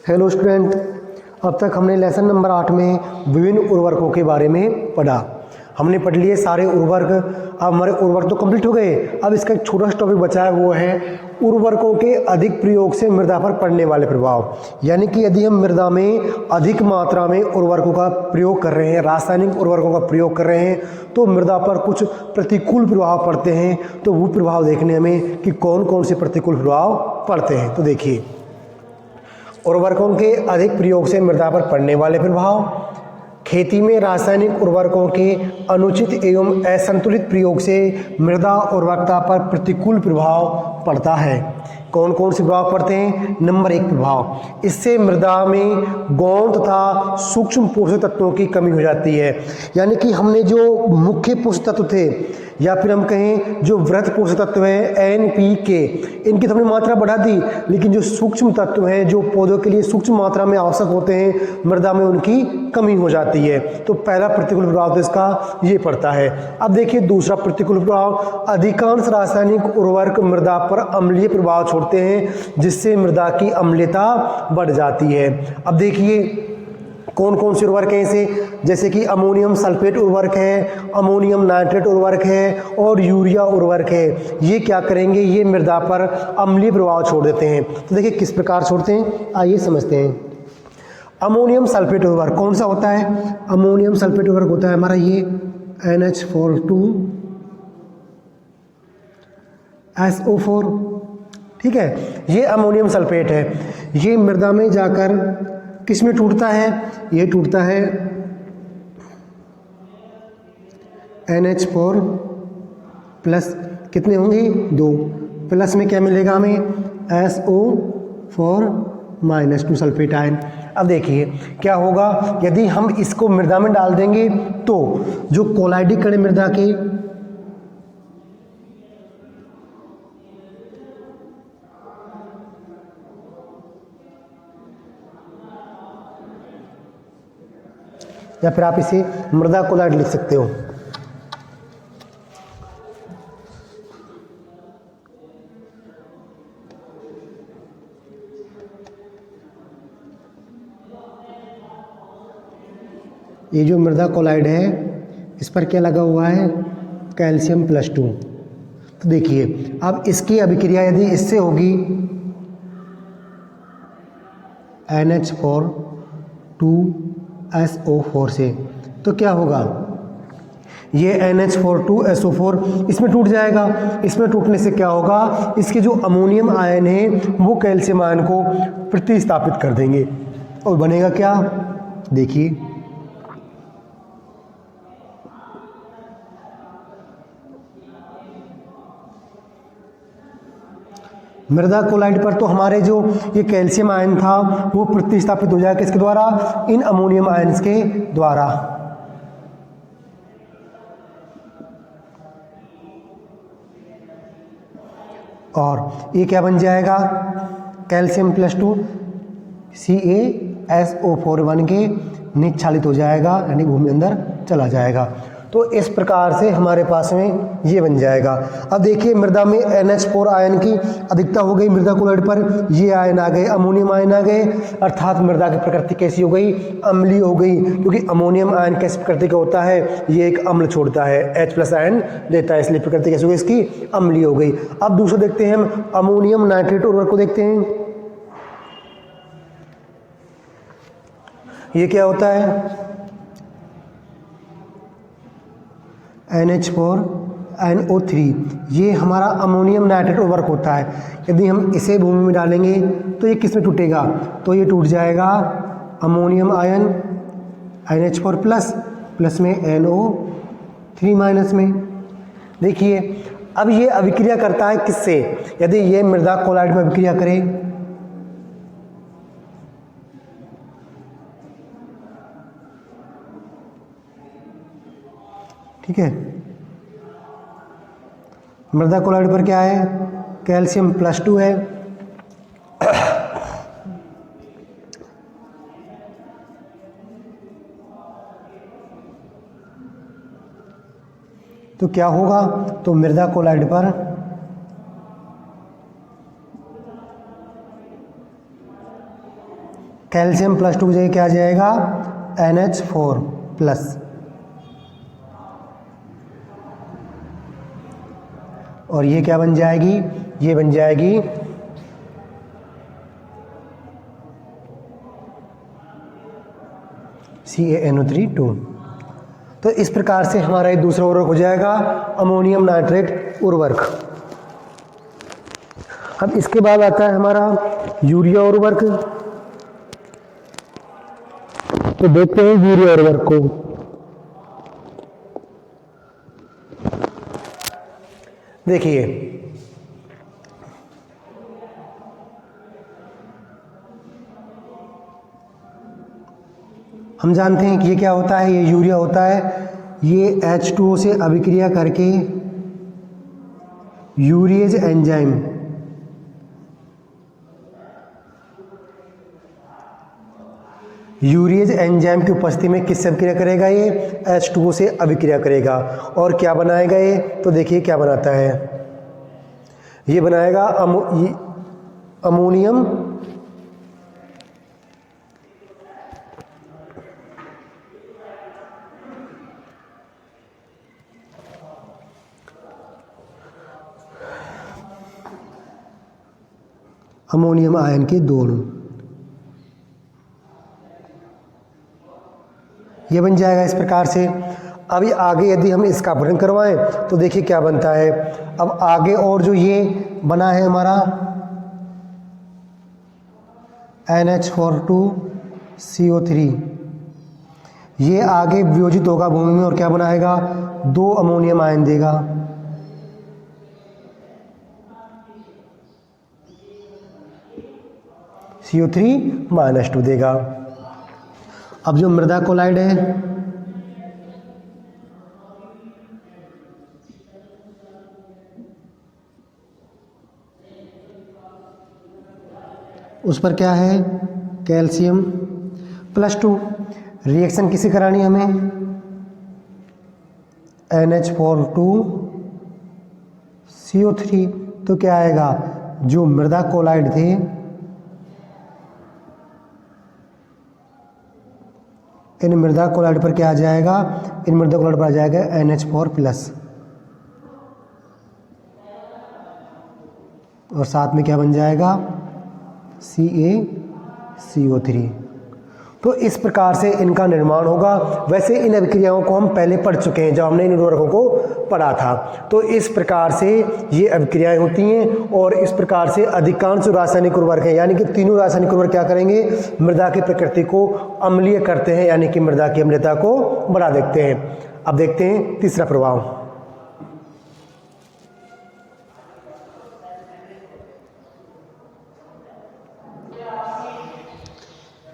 Hello student, अब तक हमने लेसन नंबर 8 में विभिन्न उर्वरकों के बारे में पढ़ा। हमने पढ़ लिए सारे उर्वरक। अब हमारे उर्वरक तो कंप्लीट हो गए। अब इसका एक छोटा सा टॉपिक बचा है, वो है उर्वरकों के अधिक प्रयोग से मृदा पर पड़ने वाले प्रभाव। यानी कि यदि हम मृदा में अधिक मात्रा में उर्वरकों का प्रयोग कर रहे हैं, रासायनिक उर्वरकों का प्रयोग कर रहे हैं, तो मृदा पर कुछ प्रतिकूल प्रभाव पड़ते हैं। तो वो प्रभाव देखने हमें कि कौन कौन से प्रतिकूल प्रभाव पड़ते हैं। तो देखिए, उर्वरकों के अधिक प्रयोग से मृदा पर पड़ने वाले प्रभाव। खेती में रासायनिक उर्वरकों के अनुचित एवं असंतुलित प्रयोग से मृदा उर्वरकता पर प्रतिकूल प्रभाव पड़ता है। कौन कौन से प्रभाव पड़ते हैं? नंबर 1 प्रभाव, इससे मृदा में गौण तथा सूक्ष्म पोषक तत्वों की कमी हो जाती है। यानी कि हमने जो मुख्य पोषक तत्व थे, या फिर हम कहें जो वृहत पोषक तत्व हैं NPK, इनकी तो हमने मात्रा बढ़ा दी, लेकिन जो सूक्ष्म तत्व हैं जो पौधों के लिए सूक्ष्म मात्रा में आवश्यक होते हैं, मृदा में उनकी कमी हो जाती है। तो पहला प्रतिकूल प्रभाव तो इसका ये पड़ता है। अब देखिए दूसरा प्रतिकूल प्रभाव, अधिकांश रासायनिक उर्वरक मृदा पर अम्लीय प्रभाव छोड़ते हैं, जिससे मृदा की अम्लता बढ़ जाती है। अब देखिए कौन कौन से उर्वरक हैं ऐसे, जैसे कि अमोनियम सल्फेट उर्वरक है, अमोनियम नाइट्रेट उर्वरक है और यूरिया उर्वरक है। ये क्या करेंगे? ये मृदा पर अम्लीय प्रभाव छोड़ देते हैं। तो देखिए किस प्रकार छोड़ते हैं, आइए समझते हैं। अमोनियम सल्फेट उर्वरक कौन सा होता है? अमोनियम सल्फेट उर्वरक होता है हमारा ये NH4 ठीक है। ये अमोनियम सल्फेट है। ये मृदा में जाकर किस में टूटता है? ये टूटता है NH4 प्लस, कितने होंगे? 2 प्लस में क्या मिलेगा हमें? SO4 minus 2 sulphate ion. अब देखिए क्या होगा, यदि हम इसको मृदा में डाल देंगे तो जो कोलाइडिक कण मृदा के या फिर आप इसे मृदा कोलाइड लिख सकते हो। ये जो मृदा कोलाइड है, इस पर क्या लगा हुआ है? कैल्शियम +2। तो देखिए अब इसकी अभिक्रिया यदि इससे होगी NH4 2SO4 से, तो क्या होगा? ये NH4 2SO4 इसमें टूट जाएगा। इसमें टूटने से क्या होगा? इसके जो अमोनियम आयन है वो कैल्शियम आयन को प्रतिस्थापित कर देंगे और बनेगा क्या? देखिए मृदा कोलाइड पर तो हमारे जो ये कैल्शियम आयन था वो प्रतिस्थापित हो जाएगा किसके द्वारा? इन अमोनियम आयन्स के द्वारा। और ये क्या बन जाएगा? कैल्शियम +2 CaSO4 बन के निक्षालित हो जाएगा, यानी भूमि अंदर चला जाएगा। तो इस प्रकार से हमारे पास में ये बन जाएगा। अब देखिए मृदा में NH4 आयन की अधिकता हो गई मृदा कोलाइड पर, ये आयन आ गए, अमोनियम आयन आ गए, अर्थात मृदा की प्रकृति कैसी हो गई? अम्लीय हो गई। क्योंकि अमोनियम आयन कैसी प्रकृति का होता है? ये एक अम्ल छोड़ता है, H+ आयन देता है, इसलिए प्रकृति कैसी हो गई इसकी? अम्लीय हो गई। अब दूसरा देखते हैं हम अमोनियम नाइट्रेट उर्वरक को देखते हैं। ये क्या होता है? NH4NO3, ये हमारा अमोनियम नाइट्रेट उर्वरक होता है। यदि हम इसे भूमि में डालेंगे तो ये किस में टूटेगा? तो ये टूट जाएगा अमोनियम आयन NH4 प्लस में NO3 माइनस में। देखिए अब ये अभिक्रिया करता है किससे? यदि ये मृदा कोलाइड में अभिक्रिया करे, ठीक है। मृदा कोलाइड पर क्या है? कैल्शियम +2 है। तो क्या होगा? तो मृदा कोलाइड पर कैल्शियम +2 की जगह क्या आ जाएगा, NH4+। और ये क्या बन जाएगी, ये बन जाएगी CaNO3 2। तो इस प्रकार से हमारा ये दूसरा उर्वरक हो जाएगा अमोनियम नाइट्रेट उर्वरक। अब इसके बाद आता है हमारा यूरिया उर्वरक। तो देखते हैं यूरिया उर्वरक को। देखिए हम जानते हैं कि ये क्या होता है, ये यूरिया होता है। ये H2O से अभिक्रिया करके यूरिएज एंजाइम की उपस्थिति में किससे अभिक्रिया करेगा, ये H2O से अभिक्रिया करेगा। और क्या बनाएगा ये, तो देखिए क्या बनाता है, ये बनाएगा अमोनियम आयन के 2 अणु। ये बन जाएगा इस प्रकार से। अभी आगे यदि हम इसका अपघटन करवाएं तो देखिए क्या बनता है। अब आगे और जो ये बना है हमारा NH42CO3, ये आगे वियोजित होगा भूमि में और क्या बनाएगा, 2 अमोनियम आयन देगा। CO3-2 देगा। अब जो मृदा कोलाइड है, उस पर क्या है, कैल्शियम +2। रिएक्शन किसी करानी है हमें, NH42CO3। तो क्या आएगा, जो मृदा कोलाइड थे इन मृदा कोलाइड पर क्या आ जाएगा, इन मृदा कोलाइड पर आ जाएगा NH4+। और साथ में क्या बन जाएगा, CaCO3। तो इस प्रकार से इनका निर्माण होगा। वैसे इन अभिक्रियाओं को हम पहले पढ़ चुके हैं जब हमने इन उर्वरकों को पढ़ा था। तो इस प्रकार से ये अभिक्रियाएं होती हैं और इस प्रकार से अधिकांश रासायनिक उर्वरक हैं, यानी कि तीनों रासायनिक उर्वरक क्या करेंगे, मृदा की प्रकृति को अम्लीय करते हैं, यानी कि मृदा की अम्लता को बढ़ा देते हैं। अब देखते हैं तीसरा प्रभाव।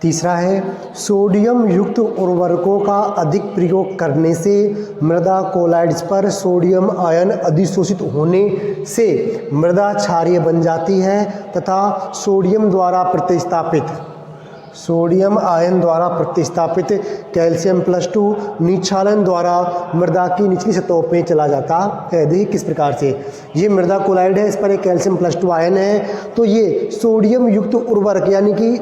तीसरा है सोडियम युक्त उर्वरकों का अधिक प्रयोग करने से मृदा कोलाइड्स पर सोडियम आयन अधिशोषित होने से मृदा क्षारीय बन जाती है तथा सोडियम आयन द्वारा प्रतिस्थापित कैल्शियम +2 निक्षालन द्वारा मृदा की निचली सतहों पे चला जाता है। देखिए किस प्रकार से ये मृदा कोलाइड है, इस पर एक कैल्शियम +2 आयन है। तो ये सोडियम युक्त उर्वरक यानी कि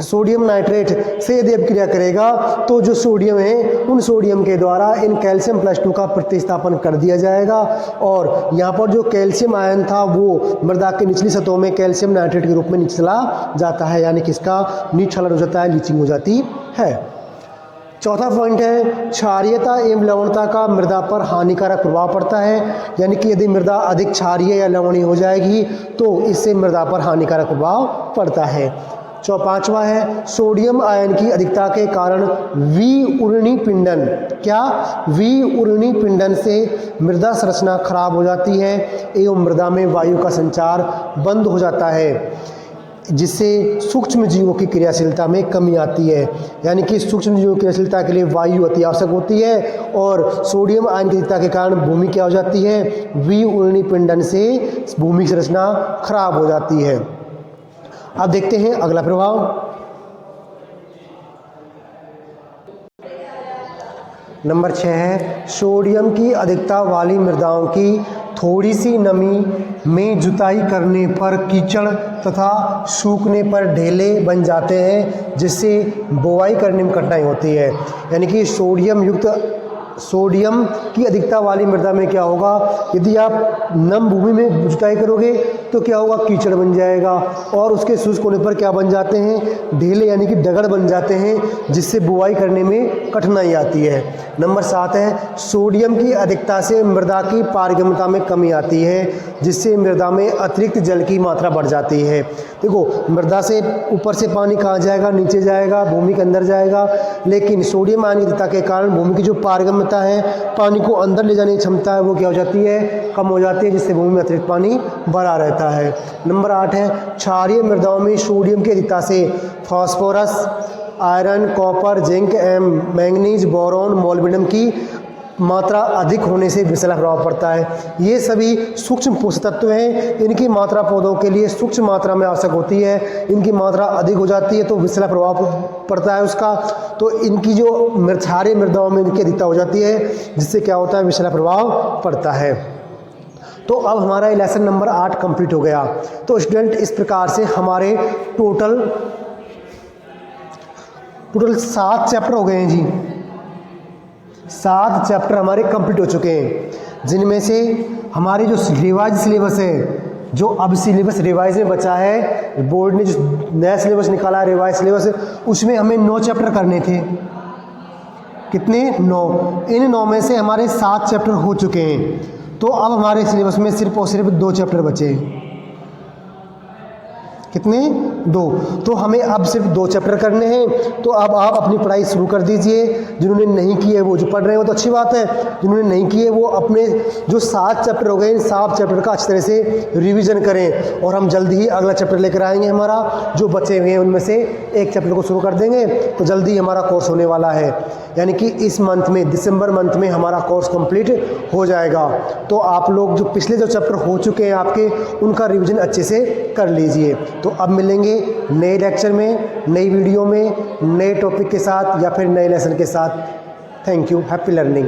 सोडियम नाइट्रेट से यदि अभिक्रिया करेगा तो जो सोडियम है उन सोडियम के द्वारा इन कैल्शियम +2 का प्रतिस्थापन कर दिया जाएगा और यहाँ पर जो कैल्शियम आयन था वो मृदा के निचली सतहों में कैल्शियम नाइट्रेट के रूप में निचला जाता है, यानी कि इसका निक्षालन हो जाता है, लीचिंग हो जाती है। चौथा पॉइंट है क्षारीयता एवं लवणता का मृदा पर हानिकारक प्रभाव पड़ता है, यानी कि यदि मृदा अधिक क्षारीय या लवणीय हो जाएगी तो इससे मृदा पर हानिकारक प्रभाव पड़ता है। पांचवा है सोडियम आयन की अधिकता के कारण विउर्णी पिंडन, क्या विउर्णी पिंडन से मृदा संरचना खराब हो जाती है एवं मृदा में वायु का संचार बंद हो जाता है, जिससे सूक्ष्म जीवों की क्रियाशीलता में कमी आती है। यानी कि सूक्ष्म जीवों की क्रियाशीलता के लिए वायु अति आवश्यक होती है और सोडियम आयन की अधिकता के कारण भूमि क्या हो जाती है, विउर्णी पिंडन से भूमि की संरचना खराब हो जाती है। अब देखते हैं अगला प्रभाव। नंबर 6 है सोडियम की अधिकता वाली मृदाओं की थोड़ी सी नमी में जुताई करने पर कीचड़ तथा सूखने पर ढेले बन जाते हैं, जिससे बुवाई करने में कठिनाई होती है। यानी कि सोडियम की अधिकता वाली मृदा में क्या होगा, यदि आप नम भूमि में जुताई करोगे तो क्या होगा, कीचड़ बन जाएगा और उसके शुष्क होने पर क्या बन जाते हैं, ढेले यानी कि डगड़ बन जाते हैं, जिससे बुवाई करने में कठिनाई आती है। नंबर 7 है सोडियम की अधिकता से मृदा की पारगम्यता में कमी आती है, जिससे मृदा में अतिरिक्त जल की मात्रा बढ़ जाती है। देखो, मृदा से ऊपर से पानी कहाँ जाएगा, नीचे जाएगा, भूमि के अंदर जाएगा, लेकिन सोडियम आयन की अधिकता के कारण भूमि की जो पारगम्यता है, पानी को अंदर ले जाने की क्षमता है, वो क्या हो जाती है, कम हो जाती है, जिससे भूमि में अतिरिक्त पानी भरा रहता है। नंबर 8 है क्षारीय मृदाओं में सोडियम की अधिकता से phosphorus, iron, copper, zinc, manganese, boron, molybdenum की मात्रा अधिक होने से विषैला प्रभाव पड़ता है। ये सभी सूक्ष्म पोषक तत्व हैं, इनकी मात्रा पौधों के लिए सूक्ष्म मात्रा में आवश्यक होती है। इनकी मात्रा अधिक हो जाती है तो विषैला प्रभाव पड़ता है उसका, तो इनकी जो क्षारीय मृदाओं में इनकी अधिकता हो जाती है, जिससे क्या होता है, विषैला प्रभाव पड़ता है। तो अब हमारा लेसन नंबर 8 कंप्लीट हो गया। तो स्टूडेंट, इस प्रकार से हमारे टोटल 7 चैप्टर हो गए हैं जी। 7 चैप्टर हमारे कंप्लीट हो चुके हैं, जिनमें से हमारी जो रिवाइज सिलेबस है, जो अब सिलेबस रिवाइज में बचा है, बोर्ड ने जो नया सिलेबस निकाला है रिवाइज सिलेबस, उसमें हमें 9 चैप्टर करने थे। कितने? 9। इन 9 में से हमारे 7 चैप्टर हो चुके हैं, तो अब हमारे सिलेबस में सिर्फ और सिर्फ 2 चैप्टर बचे। कितने? 2। तो हमें अब सिर्फ 2 चैप्टर करने हैं। तो अब आप अपनी पढ़ाई शुरू कर दीजिए। जिन्होंने नहीं की है वो जो पढ़ रहे हैं वो तो अच्छी बात है, जिन्होंने नहीं की है वो अपने जो 7 चैप्टर हो गए, इन 7 चैप्टर का अच्छी तरह से रिवीजन करें, और हम जल्दी ही अगला चैप्टर लेकर आएंगे। हमारा जो बचे हुए हैं उनमें से एक चैप्टर को शुरू कर देंगे, तो जल्दी हमारा कोर्स होने वाला है। यानी कि इस मंथ में, दिसंबर मंथ में हमारा कोर्स कंप्लीट हो जाएगा। तो आप लोग जो पिछले जो चैप्टर हो चुके हैं आपके, उनका रिवीजन अच्छे से कर लीजिए। तो अब मिलेंगे नए लेक्चर में, नई वीडियो में, नए टॉपिक के साथ या फिर नए लेसन के साथ। Thank you. Happy learning.